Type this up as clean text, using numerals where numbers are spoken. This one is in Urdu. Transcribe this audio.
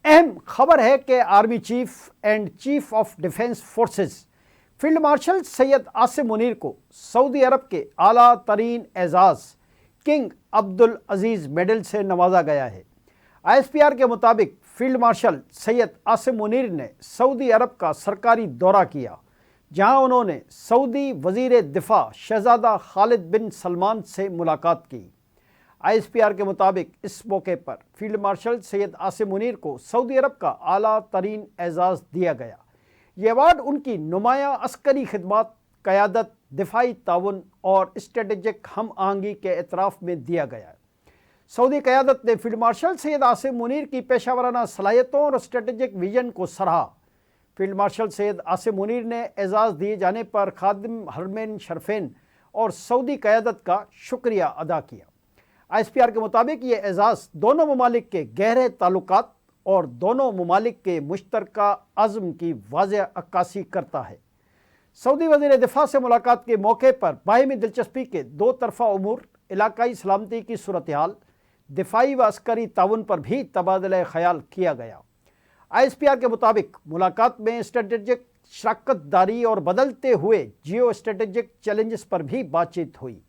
اہم خبر ہے کہ army chief and chief of defence forces field marshal Syed Asim Munir کو سعودی عرب کے اعلیٰ ترین اعزاز کنگ عبدالعزیز میڈل سے نوازا گیا ہے۔ ISPR کے مطابق فیلڈ مارشل سید عاصم منیر نے سعودی عرب کا سرکاری دورہ کیا، جہاں انہوں نے سعودی وزیر دفاع شہزادہ خالد بن سلمان سے ملاقات کی۔ ISPR کے مطابق اس موقع پر فیلڈ مارشل سید عاصم منیر کو سعودی عرب کا اعلیٰ ترین اعزاز دیا گیا۔ یہ ایوارڈ ان کی نمایاں عسکری خدمات، قیادت، دفاعی تعاون اور اسٹریٹجک ہم آہنگی کے اعتراف میں دیا گیا ہے۔ سعودی قیادت نے فیلڈ مارشل سید عاصم منیر کی پیشہ ورانہ صلاحیتوں اور اسٹریٹجک ویژن کو سراہا۔ فیلڈ مارشل سید عاصم منیر نے اعزاز دیے جانے پر خادم حرمین شریفین اور سعودی قیادت کا شکریہ ادا کیا۔ ISPR کے مطابق یہ اعزاز دونوں ممالک کے گہرے تعلقات اور دونوں ممالک کے مشترکہ عزم کی واضح عکاسی کرتا ہے۔ سعودی وزیر دفاع سے ملاقات کے موقع پر باہمی دلچسپی کے دو طرفہ امور، علاقائی سلامتی کی صورتحال، دفاعی و عسکری تعاون پر بھی تبادلہ خیال کیا گیا۔ ISPR کے مطابق ملاقات میں اسٹریٹجک شراکت داری اور بدلتے ہوئے جیو اسٹریٹجک چیلنجز پر بھی بات چیت ہوئی۔